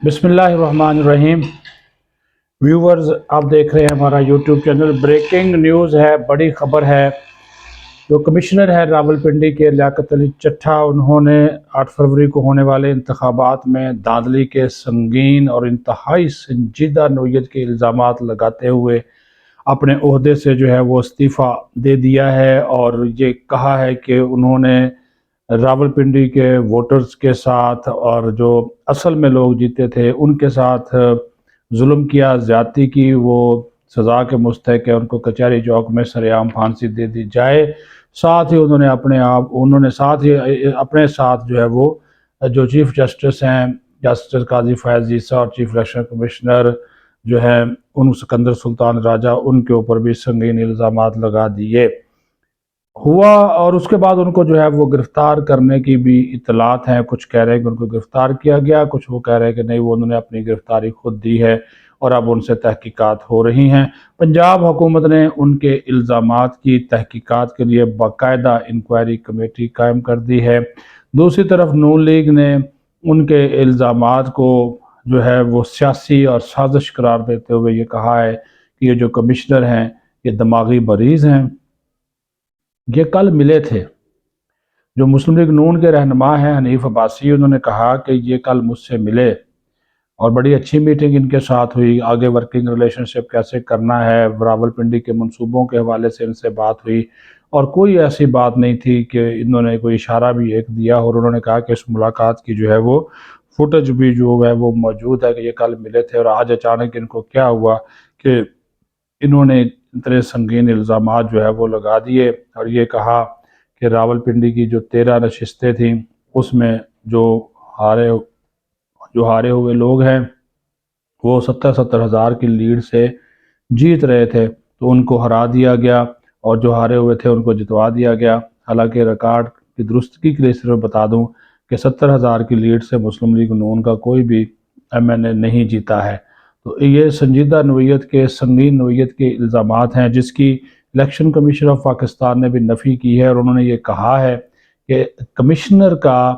بسم اللہ الرحمن الرحیم۔ ویورز، آپ دیکھ رہے ہیں ہمارا یوٹیوب چینل۔ بریکنگ نیوز ہے، بڑی خبر ہے۔ جو کمشنر ہے راولپنڈی کے لیاقت علی چٹھا، انہوں نے 8 فروری کو ہونے والے انتخابات میں دھاندلی کے سنگین اور انتہائی سنجیدہ نوعیت کے الزامات لگاتے ہوئے اپنے عہدے سے جو ہے وہ استعفیٰ دے دیا ہے، اور یہ کہا ہے کہ انہوں نے راولپنڈی کے ووٹرز کے ساتھ اور جو اصل میں لوگ جیتے تھے ان کے ساتھ ظلم کیا، زیادتی کی، وہ سزا کے مستحق ہے، ان کو کچہری چوک میں سرعام پھانسی دے دی جائے۔ ساتھ ہی انہوں نے اپنے ساتھ جو ہے وہ جو چیف جسٹس ہیں، جسٹس قاضی فیاض عیسیٰ اور چیف الیکشن کمشنر جو ہیں ان سکندر سلطان راجہ، ان کے اوپر بھی سنگین الزامات لگا دیے ہوا۔ اور اس کے بعد ان کو جو ہے وہ گرفتار کرنے کی بھی اطلاعات ہیں۔ کچھ کہہ رہے ہیں کہ ان کو گرفتار کیا گیا، کچھ وہ کہہ رہے ہیں کہ نہیں، وہ انہوں نے اپنی گرفتاری خود دی ہے اور اب ان سے تحقیقات ہو رہی ہیں۔ پنجاب حکومت نے ان کے الزامات کی تحقیقات کے لیے باقاعدہ انکوائری کمیٹی قائم کر دی ہے۔ دوسری طرف نون لیگ نے ان کے الزامات کو جو ہے وہ سیاسی اور سازش قرار دیتے ہوئے یہ کہا ہے کہ یہ جو کمشنر ہیں یہ دماغی مریض ہیں۔ یہ کل ملے تھے، جو مسلم لیگ نون کے رہنما ہیں حنیف عباسی، انہوں نے کہا کہ یہ کل مجھ سے ملے اور بڑی اچھی میٹنگ ان کے ساتھ ہوئی، آگے ورکنگ ریلیشن شپ کیسے کرنا ہے، راولپنڈی کے منصوبوں کے حوالے سے ان سے بات ہوئی، اور کوئی ایسی بات نہیں تھی کہ انہوں نے کوئی اشارہ بھی ایک دیا، اور انہوں نے کہا کہ اس ملاقات کی جو ہے وہ فوٹیج بھی جو ہے وہ موجود ہے کہ یہ کل ملے تھے، اور آج اچانک ان کو کیا ہوا کہ انہوں نے اتنے سنگین الزامات جو ہے وہ لگا دیے، اور یہ کہا کہ راولپنڈی کی جو 13 نشستیں تھیں اس میں جو ہارے ہوئے لوگ ہیں وہ 70 ہزار کی لیڈ سے جیت رہے تھے، تو ان کو ہرا دیا گیا، اور جو ہارے ہوئے تھے ان کو جتوا دیا گیا۔ حالانکہ ریکارڈ کی درستگی کے لیے صرف بتا دوں کہ 70 ہزار کی لیڈ سے مسلم لیگ نون کا کوئی بھی ایم این اے نہیں جیتا ہے۔ تو یہ سنجیدہ نوعیت کے، سنگین نوعیت کے الزامات ہیں، جس کی الیکشن کمیشن آف پاکستان نے بھی نفی کی ہے، اور انہوں نے یہ کہا ہے کہ کمشنر کا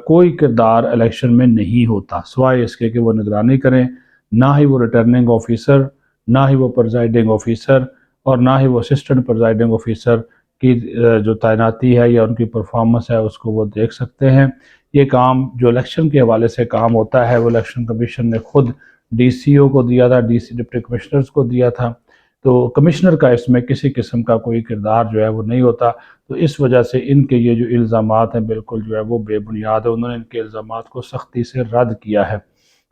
کوئی کردار الیکشن میں نہیں ہوتا، سوائے اس کے کہ وہ نگرانی کریں۔ نہ ہی وہ ریٹرننگ آفیسر، نہ ہی وہ پریزائڈنگ آفیسر، اور نہ ہی وہ اسسٹنٹ پریزائڈنگ آفیسر کی جو تعیناتی ہے یا ان کی پرفارمنس ہے اس کو وہ دیکھ سکتے ہیں۔ یہ کام جو الیکشن کے حوالے سے کام ہوتا ہے وہ الیکشن کمیشن نے خود ڈی سی او کو دیا تھا، ڈپٹی کمشنرز کو دیا تھا، تو کمشنر کا اس میں کسی قسم کا کوئی کردار جو ہے وہ نہیں ہوتا۔ تو اس وجہ سے ان کے یہ جو الزامات ہیں بالکل جو ہے وہ بے بنیاد ہے۔ انہوں نے ان کے الزامات کو سختی سے رد کیا ہے۔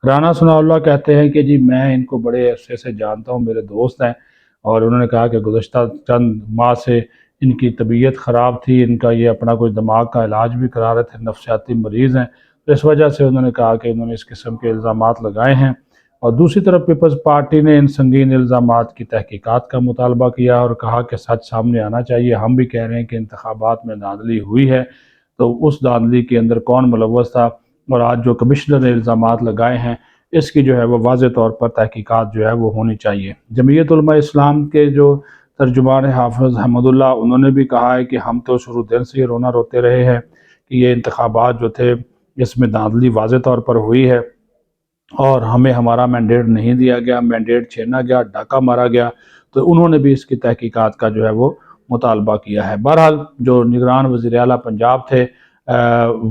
رانا ثناء اللہ کہتے ہیں کہ جی میں ان کو بڑے عرصے سے جانتا ہوں، میرے دوست ہیں، اور انہوں نے کہا کہ گزشتہ چند ماہ سے ان کی طبیعت خراب تھی، ان کا یہ اپنا کوئی دماغ کا علاج بھی کرا رہے تھے، نفسیاتی مریض ہیں، تو اس وجہ سے انہوں نے کہا کہ انہوں نے اس قسم کے الزامات لگائے ہیں۔ اور دوسری طرف پیپلز پارٹی نے ان سنگین الزامات کی تحقیقات کا مطالبہ کیا اور کہا کہ سچ سامنے آنا چاہیے۔ ہم بھی کہہ رہے ہیں کہ انتخابات میں دھاندلی ہوئی ہے، تو اس دھاندلی کے اندر کون ملوث تھا، اور آج جو کمشنر نے الزامات لگائے ہیں اس کی جو ہے وہ واضح طور پر تحقیقات جو ہے وہ ہونی چاہیے۔ جمعیت علماء اسلام کے جو ترجمان حافظ احمد اللہ، انہوں نے بھی کہا ہے کہ ہم تو شروع دن سے یہ رونا روتے رہے ہیں کہ یہ انتخابات جو تھے اس میں دھاندلی واضح طور پر ہوئی ہے، اور ہمیں ہمارا مینڈیٹ نہیں دیا گیا، مینڈیٹ چھینا گیا، ڈاکہ مارا گیا، تو انہوں نے بھی اس کی تحقیقات کا جو ہے وہ مطالبہ کیا ہے۔ بہرحال جو نگران وزیر اعلیٰ پنجاب تھے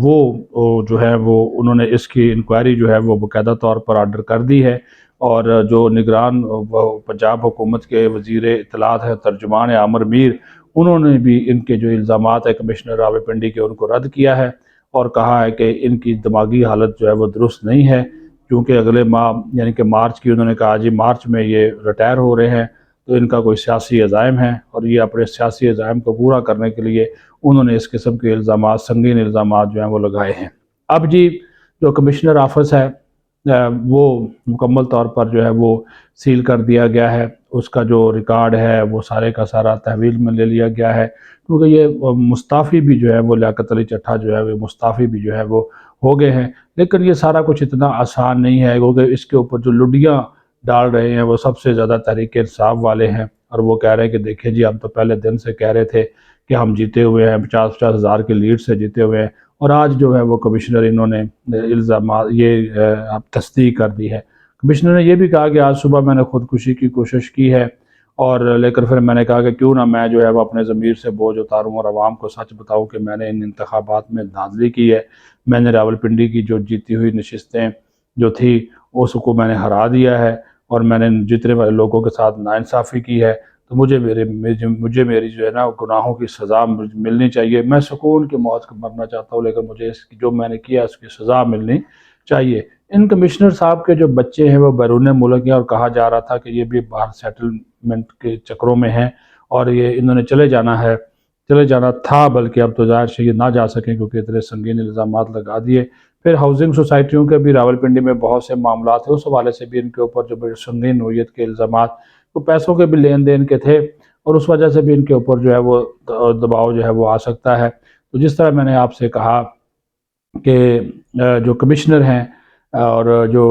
وہ جو ہے وہ انہوں نے اس کی انکوائری جو ہے وہ باقاعدہ طور پر آرڈر کر دی ہے، اور جو نگران پنجاب حکومت کے وزیر اطلاعات ہیں ترجمان عامر میر، انہوں نے بھی ان کے جو الزامات ہیں کمشنر راولپنڈی کے ان کو رد کیا ہے، اور کہا ہے کہ ان کی دماغی حالت جو ہے وہ درست نہیں ہے، کیونکہ اگلے ماہ یعنی کہ مارچ کی، انہوں نے کہا جی مارچ میں یہ ریٹائر ہو رہے ہیں، تو ان کا کوئی سیاسی عزائم ہے، اور یہ اپنے سیاسی عزائم کو پورا کرنے کے لیے انہوں نے اس قسم کے الزامات، سنگین الزامات جو ہیں وہ لگائے ہیں۔ اب جی جو کمشنر آفس ہے وہ مکمل طور پر جو ہے وہ سیل کر دیا گیا ہے، اس کا جو ریکارڈ ہے وہ سارے کا سارا تحویل میں لے لیا گیا ہے، کیونکہ یہ مستعفی بھی جو ہے وہ لیاقت علی چٹھا جو ہے وہ مستعفی بھی جو ہے وہ ہو گئے ہیں۔ لیکن یہ سارا کچھ اتنا آسان نہیں ہے، کیونکہ اس کے اوپر جو لڈیاں ڈال رہے ہیں وہ سب سے زیادہ تحریک انصاف والے ہیں، اور وہ کہہ رہے ہیں کہ دیکھیں جی ہم تو پہلے دن سے کہہ رہے تھے کہ ہم جیتے ہوئے ہیں 50-50 ہزار کی لیڈ سے جیتے ہوئے ہیں، اور آج جو ہے وہ کمشنر انہوں نے الزامات یہ تصدیق کر دی ہے۔ کمشنر نے یہ بھی کہا کہ آج صبح میں نے خودکشی کی کوشش کی ہے، اور لیکن پھر میں نے کہا کہ کیوں نہ میں جو ہے وہ اپنے ضمیر سے بوجھ اتاروں اور عوام کو سچ بتاؤں کہ میں نے ان انتخابات میں دھاندلی کی ہے، میں نے راولپنڈی کی جو جیتی ہوئی نشستیں جو تھی اس کو میں نے ہرا دیا ہے، اور میں نے جتنے والے لوگوں کے ساتھ ناانصافی کی ہے، تو مجھے میری جو ہے نا گناہوں کی سزا ملنی چاہیے۔ میں سکون کی موت مرنا چاہتا ہوں، لیکن مجھے اس کی جو میں نے کیا اس کی سزا ملنی چاہیے۔ ان کمشنر صاحب کے جو بچے ہیں وہ بیرون ملک ہیں، اور کہا جا رہا تھا کہ یہ بھی باہر سیٹلمنٹ کے چکروں میں ہیں، اور یہ انہوں نے چلے جانا تھا، بلکہ اب تو ظاہر سے یہ نہ جا سکیں کیونکہ اتنے سنگین الزامات لگا دیے۔ پھر ہاؤسنگ سوسائٹیوں کے بھی راولپنڈی میں بہت سے معاملات ہیں، اس حوالے سے بھی ان کے اوپر جو بڑے سنگین نوعیت کے الزامات، تو پیسوں کے بھی لین دین کے تھے، اور اس وجہ سے بھی ان کے اوپر جو ہے وہ دباؤ جو ہے وہ آ سکتا ہے۔ تو جس طرح میں نے آپ سے کہا کہ جو کمشنر ہیں اور جو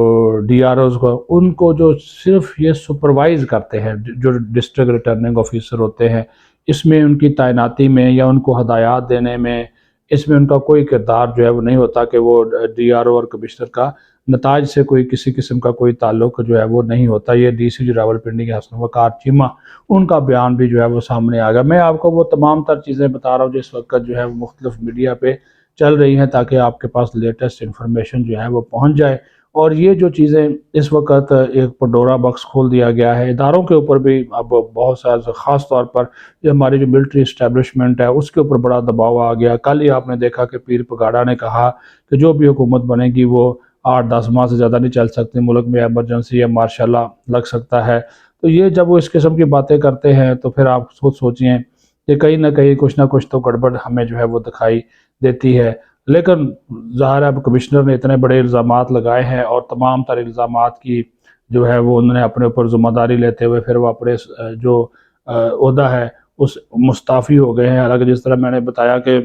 ڈی آر اوز کو، ان کو جو صرف یہ سپروائز کرتے ہیں جو ڈسٹرکٹ ریٹرننگ آفیسر ہوتے ہیں، اس میں ان کی تعیناتی میں یا ان کو ہدایات دینے میں، اس میں ان کا کوئی کردار جو ہے وہ نہیں ہوتا کہ وہ ڈی آر او اور کمشنر کا نتائج سے کوئی کسی قسم کا کوئی تعلق جو ہے وہ نہیں ہوتا۔ یہ ڈی سی جو راولپنڈی کے حسن وقار چیمہ، ان کا بیان بھی جو ہے وہ سامنے آ گیا۔ میں آپ کو وہ تمام تر چیزیں بتا رہا ہوں جس وقت جو ہے وہ مختلف میڈیا پہ چل رہی ہیں، تاکہ آپ کے پاس لیٹسٹ انفارمیشن جو ہے وہ پہنچ جائے۔ اور یہ جو چیزیں اس وقت ایک پنڈورا باکس کھول دیا گیا ہے، اداروں کے اوپر بھی اب بہت سارے، خاص طور پر جو ہماری جو ملٹری اسٹیبلشمنٹ ہے اس کے اوپر بڑا دباؤ آ گیا۔ کل ہی آپ نے دیکھا کہ پیر پگاڑا نے کہا کہ جو بھی حکومت بنے گی وہ 8-10 ماہ سے زیادہ نہیں چل سکتی، ملک میں ایمرجنسی یا مارشل لا لگ سکتا ہے۔ تو یہ جب وہ اس قسم کی باتیں کرتے ہیں تو پھر آپ سوچیں کہ کہیں نہ کہیں کچھ نہ کچھ تو گڑبڑ ہمیں جو ہے وہ دکھائی دیتی ہے۔ لیکن ظاہر ہے اب کمشنر نے اتنے بڑے الزامات لگائے ہیں، اور تمام تر الزامات کی جو ہے وہ انہوں نے اپنے اوپر ذمہ داری لیتے ہوئے پھر وہ اپنے جو عہدہ ہے اس مستعفی ہو گئے ہیں۔ حالانکہ جس طرح میں نے بتایا کہ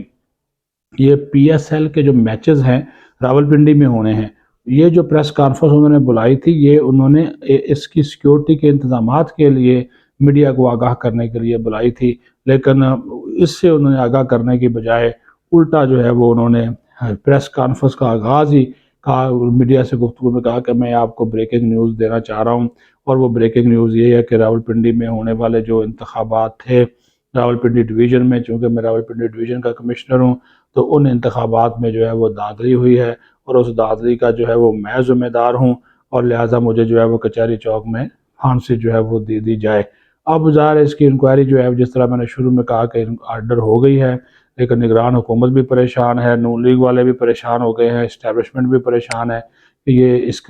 یہ پی ایس ایل کے جو میچز ہیں راولپنڈی میں ہونے ہیں، یہ جو پریس کانفرنس انہوں نے بلائی تھی، یہ انہوں نے اس کی سیکیورٹی کے انتظامات کے لیے میڈیا کو آگاہ کرنے کے لیے بلائی تھی، لیکن اس سے انہوں نے آگاہ کرنے کی بجائے الٹا جو ہے وہ انہوں نے پریس کانفرنس کا آغاز ہی کہا، میڈیا سے گفتگو میں کہا کہ میں آپ کو بریکنگ نیوز دینا چاہ رہا ہوں، اور وہ بریکنگ نیوز یہ ہے کہ راولپنڈی میں ہونے والے جو انتخابات تھے راولپنڈی ڈویژن میں، چونکہ میں راولپنڈی ڈویژن کا کمشنر ہوں، تو ان انتخابات میں جو ہے وہ دھاندلی ہوئی ہے، اور اس دھاندلی کا جو ہے وہ میں ذمہ دار ہوں، اور لہٰذا مجھے جو ہے وہ کچہری چوک میں پھانسی جو ہے وہ دے دی جائے۔ اب ظاہر ہے اس کی انکوائری جو ہے جس طرح میں نے شروع میں کہا کہ آرڈر ہو گئی ہے، لیکن نگران حکومت بھی پریشان ہے، نون لیگ والے بھی پریشان ہو گئے ہیں، اسٹیبلشمنٹ بھی پریشان ہے کہ یہ اس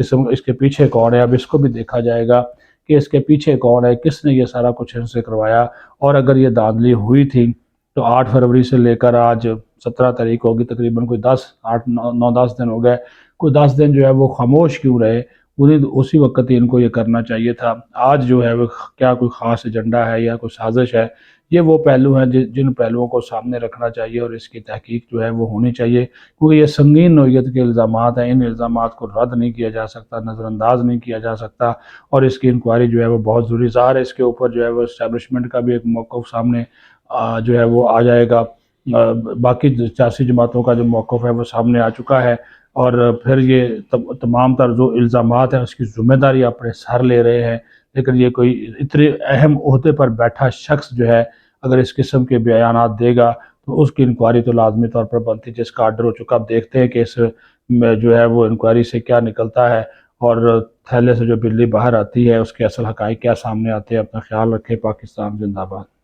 کے پیچھے کون ہے۔ اب اس کو بھی دیکھا جائے گا کہ اس کے پیچھے کون ہے، کس نے یہ سارا کچھ ان سے کروایا، اور اگر یہ دھاندلی ہوئی تھی تو 8 فروری سے لے کر آج 17 تاریخ ہوگی، تقریباً کوئی 9-10 دن ہو گئے، کوئی 10 دن جو ہے وہ خاموش کیوں رہے؟ اسی وقت ہی ان کو یہ کرنا چاہیے تھا۔ آج جو ہے وہ کیا کوئی خاص ایجنڈا ہے یا کوئی سازش ہے؟ یہ وہ پہلو ہیں جن پہلوؤں کو سامنے رکھنا چاہیے، اور اس کی تحقیق جو ہے وہ ہونی چاہیے، کیونکہ یہ سنگین نوعیت کے الزامات ہیں۔ ان الزامات کو رد نہیں کیا جا سکتا، نظر انداز نہیں کیا جا سکتا، اور اس کی انکوائری جو ہے وہ بہت ضروری۔ ظاہر ہے اس کے اوپر جو ہے وہ اسٹیبلشمنٹ کا بھی ایک موقف سامنے جو ہے وہ آ جائے گا، باقی سیاسی جماعتوں کا جو موقف ہے وہ سامنے آ چکا ہے، اور پھر یہ تمام تر جو الزامات ہیں اس کی ذمہ داری اپنے سر لے رہے ہیں۔ لیکن یہ کوئی اتنے اہم عہدے پر بیٹھا شخص جو ہے اگر اس قسم کے بیانات دے گا تو اس کی انکوائری تو لازمی طور پر بنتی، جس کا آرڈر ہو چکا۔ اب دیکھتے ہیں کہ اس میں جو ہے وہ انکوائری سے کیا نکلتا ہے، اور تھیلے سے جو بلی باہر آتی ہے اس کے اصل حقائق کیا سامنے آتے ہیں۔ اپنا خیال رکھیں۔ پاکستان زندہ باد۔